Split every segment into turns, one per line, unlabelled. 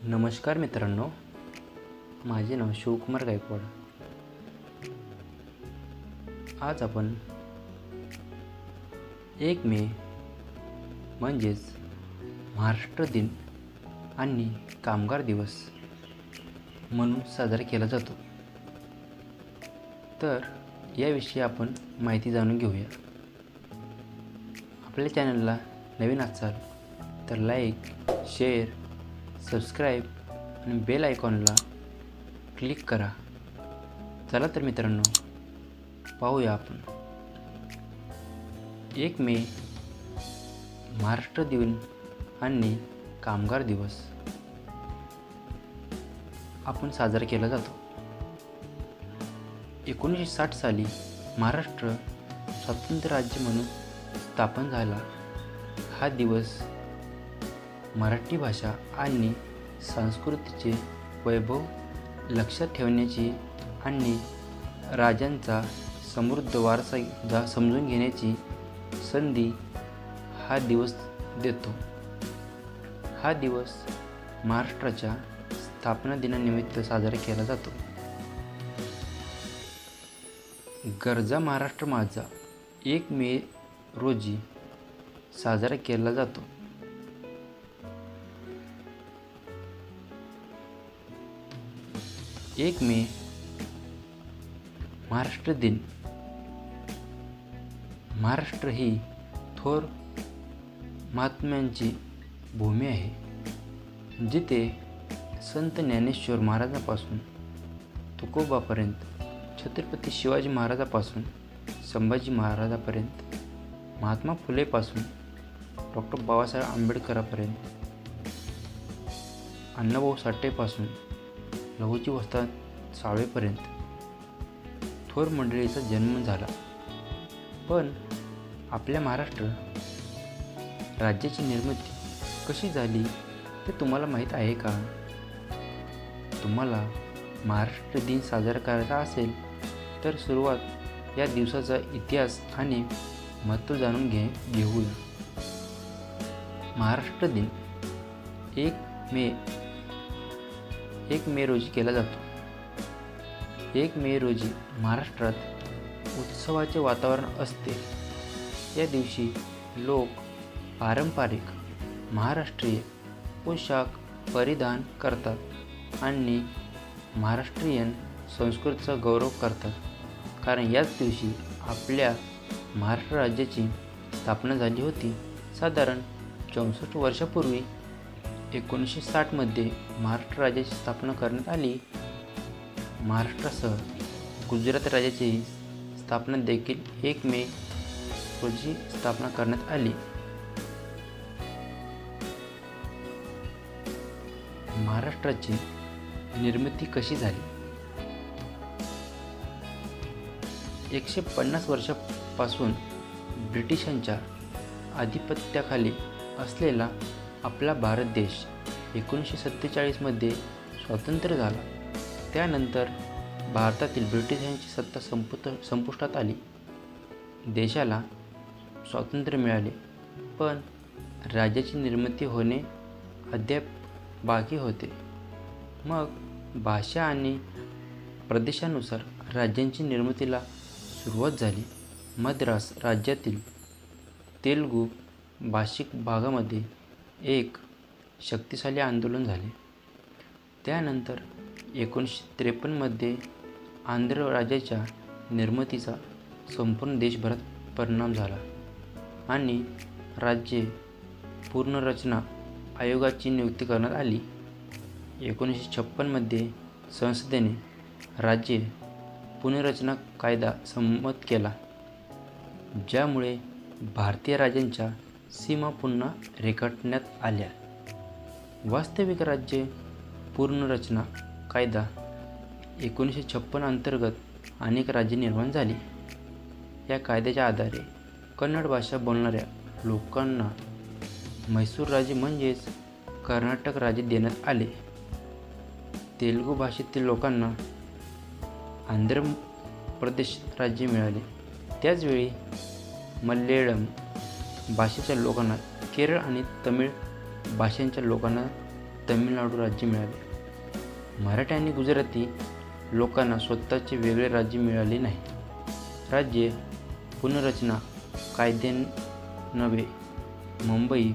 नमस्कार मित्रांनो, माझे नाव शिवकुमार गायकवाड. आज आपण 1 मे म्हणजेच महाराष्ट्र दिन आणि कामगार दिवस म्हणून साजरा केला जातो. तर याविषयी आपण माहिती जाणून घेऊया. आपल्या चॅनलला नवीन असाल तर लाईक, शेअर, सबस्क्राईब आणि बेल आयकॉनला क्लिक करा. चला तर मित्रांनो, पाहूया आपण 1 मे महाराष्ट्र दिन आणि कामगार दिवस आपण साजरा केला जातो. 1960 साली महाराष्ट्र स्वतंत्र राज्य म्हणून स्थापन झाला. हा दिवस मराठी भाषा आणि संस्कृतीचे वैभव लक्षात ठेवण्याची आणि राजांचा समृद्ध वारसा समजून घेण्याची संधी हा दिवस देतो. हा दिवस महाराष्ट्राच्या स्थापना दिनानिमित्त साजरा केला जातो. गरजा महाराष्ट्र माझा 1 मे रोजी साजरा केला जातो. 1 मे महाराष्ट्र दिन. महाराष्ट्र ही थोर महात्म्यांची भूमी आहे, जिथे संत ज्ञानेश्वर महाराजांपासून तुकोबापर्यंत, छत्रपती शिवाजी महाराजांपासून संभाजी महाराजांपर्यंत, महात्मा फुलेपासून डॉक्टर बाबासाहेब आंबेडकरांपर्यंत, अण्णाभाऊ साठेपासून लहुजी वस्ताद साळवेपर्यंत थोर मंडळीचा जन्म झाला. पण आपल्या महाराष्ट्र राज्याची निर्मिती कशी झाली ते तुम्हाला माहीत आहे का? तुम्हाला महाराष्ट्र दिन साजरा करायचा असेल तर सुरुवात या दिवसाचा इतिहास आणि महत्त्व जाणून घेऊया. महाराष्ट्र दिन 1 मे रोजी केला जातो. 1 मे रोजी महाराष्ट्रात उत्सवाचे वातावरण असते. या दिवशी लोक पारंपरिक महाराष्ट्रीय पोशाख परिधान करतात आणि महाराष्ट्रीयन संस्कृतीचा गौरव करतात, कारण याच दिवशी आपल्या महाराष्ट्र राज्याची स्थापना झाली होती. साधारण 64 वर्षापूर्वी 1960 मध्ये महाराष्ट्र राज्याची स्थापना करण्यात आली. महाराष्ट्रासह गुजरात राज्याची स्थापना देखील 1 मे रोजी स्थापना करण्यात आली. महाराष्ट्राची निर्मिती कशी झाली? 150 वर्षांपासून ब्रिटिशांच्या आधिपत्याखाली असलेला आपला भारत देश 1947 मध्ये स्वतंत्र झाला. त्यानंतर भारतातील ब्रिटिशांची सत्ता संपुष्टात आली. देशाला स्वातंत्र्य मिळाले, पण राज्याची निर्मिती होणे अद्याप बाकी होते. मग भाषा आणि प्रदेशानुसार राज्यांची निर्मितीला सुरुवात झाली. मद्रास राज्यातील तेलुगू भाषिक भागामध्ये एक शक्तिशाली आंदोलन झाले. त्यानंतर 1953 मध्ये आंध्र राज्याच्या निर्मितीचा संपूर्ण देशभरात परिणाम झाला आणि राज्य पुनर्रचना आयोगाची नियुक्ती करण्यात आली. 1956 मध्ये संसदेने राज्य पुनर्रचना कायदा संमत केला, ज्यामुळे भारतीय राज्यांच्या सीमा पुन्हा रेखाटण्यात आल्या. वास्तविक राज्य पुनर्रचना कायदा 1956 अंतर्गत अनेक राज्ये निर्माण झाली. या कायद्याच्या आधारे कन्नड भाषा बोलणाऱ्या लोकांना म्हैसूर राज्य म्हणजेच कर्नाटक राज्य देण्यात आले. तेलुगू भाषेतील लोकांना आंध्र प्रदेश राज्य मिळाले. त्याचवेळी मल्याळम भाषेच्या लोकांना केरळ आणि तमिळ भाषांच्या लोकांना तमिळनाडू राज्य मिळाले. मराठी आणि गुजराती लोकांना स्वतःचे वेगळे राज्य मिळाले नाही. राज्य पुनर्रचना कायद्यान्वये मुंबई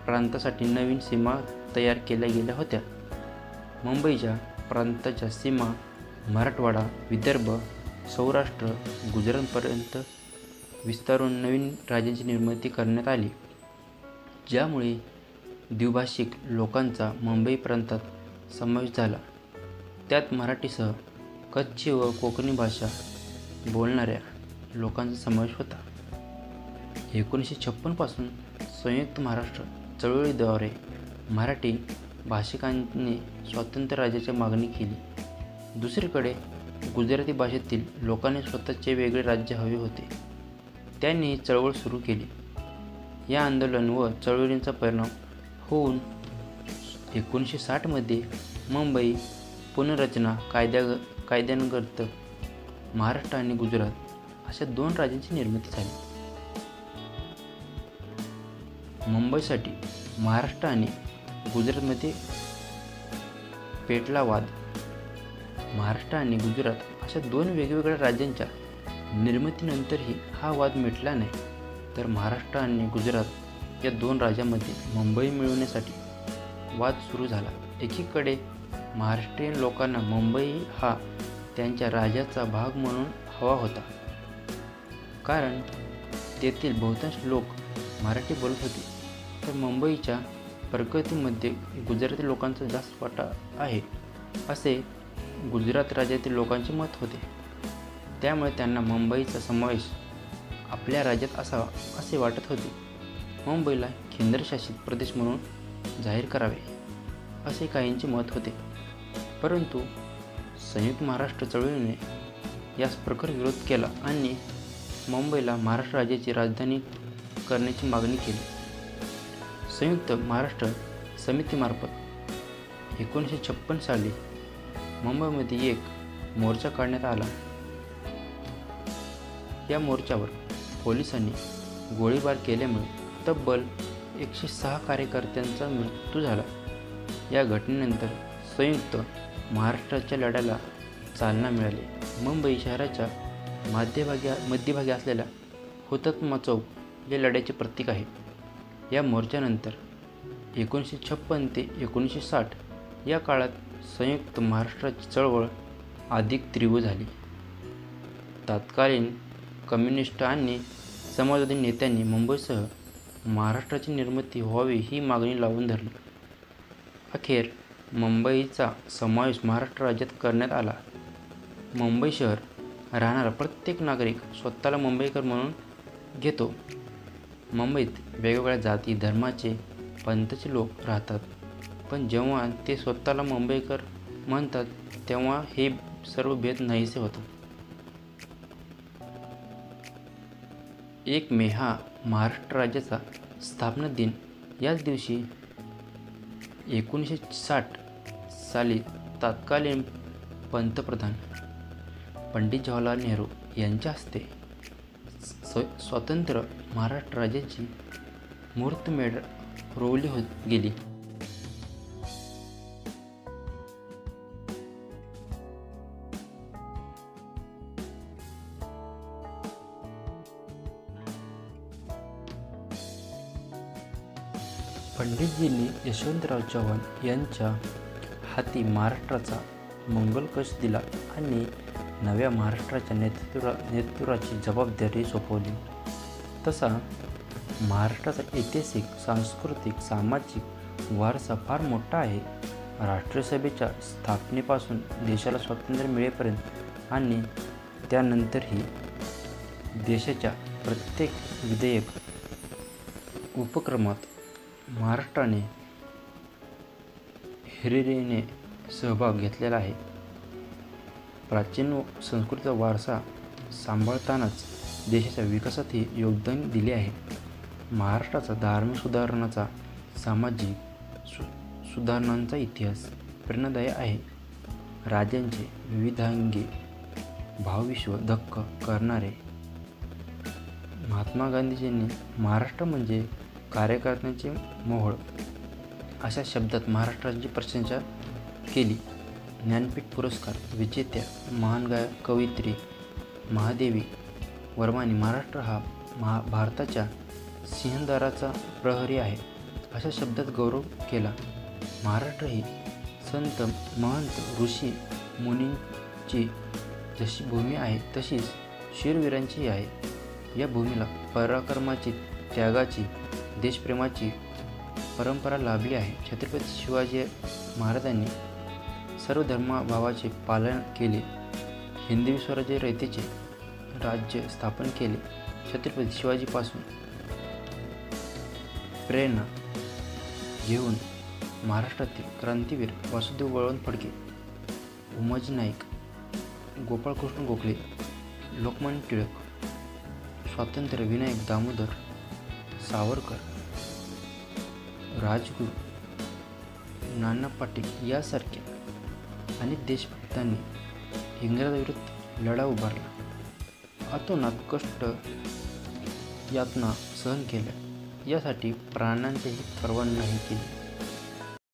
प्रांतासाठी नवीन सीमा तयार केल्या गेल्या होत्या. मुंबईच्या प्रांताच्या सीमा मराठवाडा, विदर्भ, सौराष्ट्र, गुजरातपर्यंत विस्तारून नवीन राज्याची निर्मिती करण्यात आली, ज्यामुळे द्विभाषिक लोकांचा मुंबई प्रांतात समावेश झाला. त्यात मराठीसह कच्छी व कोकणी भाषा बोलणाऱ्या लोकांचा समावेश होता. 1956 पासून संयुक्त महाराष्ट्र चळवळीद्वारे मराठी भाषिकांनी स्वतंत्र राज्याची मागणी केली. दुसरीकडे गुजराती भाषेतील लोकांनी स्वतःचे वेगळे राज्य हवे होते. त्यांनी ही चळवळ सुरू केली. या आंदोलन व चळवळींचा परिणाम होऊन 1960 मध्ये मुंबई पुनर्रचना कायद्याअंतर्गत महाराष्ट्र आणि गुजरात अशा 2 राज्यांची निर्मिती झाली. मुंबईसाठी महाराष्ट्र आणि गुजरातमध्ये पेटला वाद. महाराष्ट्र आणि गुजरात अशा 2 वेगवेगळ्या राज्यांच्या निर्मितीनंतरही हा वाद मिटला नाही. तर महाराष्ट्र आणि गुजरात या 2 राज्यांमध्ये मुंबई मिळवण्यासाठी वाद सुरू झाला. एकीकडे महाराष्ट्रीयन लोकांना मुंबई हा त्यांच्या राज्याचा भाग म्हणून हवा होता, कारण तेथील बहुतांश लोक मराठी बोलत होते. तर मुंबईच्या प्रगतीमध्ये गुजराती लोकांचा जास्त वाटा आहे, असे गुजरात राज्यातील लोकांचे मत होते. त्यामुळे त्यांना मुंबईचा समावेश आपल्या राज्यात असावा असे वाटत होते. मुंबईला केंद्रशासित प्रदेश म्हणून जाहीर करावे असे काहींचे मत होते. परंतु संयुक्त महाराष्ट्र चळवळीने यास प्रखर विरोध केला आणि मुंबईला महाराष्ट्र राज्याची राजधानी करण्याची मागणी केली. संयुक्त महाराष्ट्र समितीमार्फत 1956 साली मुंबईमध्ये एक मोर्चा काढण्यात आला. या मोर्चावर पोलिसांनी गोळीबार केल्यामुळे तब्बल 106 कार्यकर्त्यांचा मृत्यू झाला. या घटनेनंतर संयुक्त महाराष्ट्राच्या लढ्याला चालना मिळाली. मुंबई शहराच्या मध्यभागी असलेला हुतात्मा चौक या लढ्याचे प्रतीक आहे. या मोर्चानंतर 1956 ते 1960 या काळात संयुक्त महाराष्ट्राची चळवळ अधिक तीव्र झाली. तत्कालीन कम्युनिस्ट आणि समाजवादी नेत्यांनी मुंबईसह महाराष्ट्राची निर्मिती व्हावी ही मागणी लावून धरली. अखेर मुंबईचा समावेश महाराष्ट्र राज्यात करण्यात आला. मुंबई शहर राहणारा प्रत्येक नागरिक स्वतःला मुंबईकर म्हणून घेतो. मुंबईत वेगवेगळ्या जाती, धर्माचे, पंथाचे लोक राहतात, पण जेव्हा ते स्वतःला मुंबईकर म्हणतात तेव्हा हे सर्व भेद नाहीसे होतात. 1 मे हा महाराष्ट्र राज्याचा स्थापना दिन. याच दिवशी 1960 साली तत्कालीन पंतप्रधान पंडित जवाहरलाल नेहरू यांच्या हस्ते स्वतंत्र महाराष्ट्र राज्याची मुहूर्तमेढ रोवली गेली. पंडितजींनी यशवंतराव चव्हाण यांच्या हाती महाराष्ट्राचा मंगलकश दिला आणि नव्या महाराष्ट्राच्या नेतृत्वाची जबाबदारी सोपवली. तसा महाराष्ट्राचा ऐतिहासिक, सांस्कृतिक, सामाजिक वारसा फार मोठा आहे. राष्ट्रसभेच्या स्थापनेपासून देशाला स्वातंत्र्य मिळेपर्यंत आणि त्यानंतरही देशाच्या प्रत्येक विधेयक उपक्रमात महाराष्ट्राने हिरिरीने सहभाग घेतलेला आहे. प्राचीन संस्कृतीचा वारसा सांभाळतानाच देशाच्या विकासातही योगदान दिले आहे. महाराष्ट्राचा धार्मिक सुधारणांचा, सामाजिक सुधारणांचा इतिहास प्रेरणादायी आहे. राज्यांचे विविधांगी भावविश्व धक्का करणारे. महात्मा गांधीजींनी महाराष्ट्र म्हणजे कार्यकर्त्यांचे मोहोळ अशा शब्दात महाराष्ट्राची प्रशंसा केली. ज्ञानपीठ पुरस्कार विजेत्या महान कवयित्री महादेवी वर्माने महाराष्ट्र हा भारताच्या सिंहदराचा प्रहरी आहे अशा शब्दात गौरव केला. महाराष्ट्र ही संत महंत ऋषी मुनींची जशी भूमी आहे तशीच शूरवीरांची आहे. या भूमीला पराक्रमाची, त्यागाची, देशप्रेमाची परंपरा लाभली आहे. छत्रपती शिवाजी महाराजांनी सर्व धर्मभावाचे पालन केले. हिंदवी स्वराज्य रयतेचे राज्य स्थापन केले. छत्रपती शिवाजीपासून प्रेरणा घेऊन महाराष्ट्रातील क्रांतीवीर वासुदेव बळवंत फडके, उमाजी नाईक, गोपाळकृष्ण गोखले, लोकमान्य टिळक, स्वातंत्र्य विनायक दामोदर सावरकर, राजगुरू, नाना पाटील यासारख्या अनेक देशभक्तांनी इंग्रजाविरुद्ध लढा उभारला. अतोनात कष्ट यातना सहन केल्या. यासाठी प्राणांचीही पर्वा नाही केली.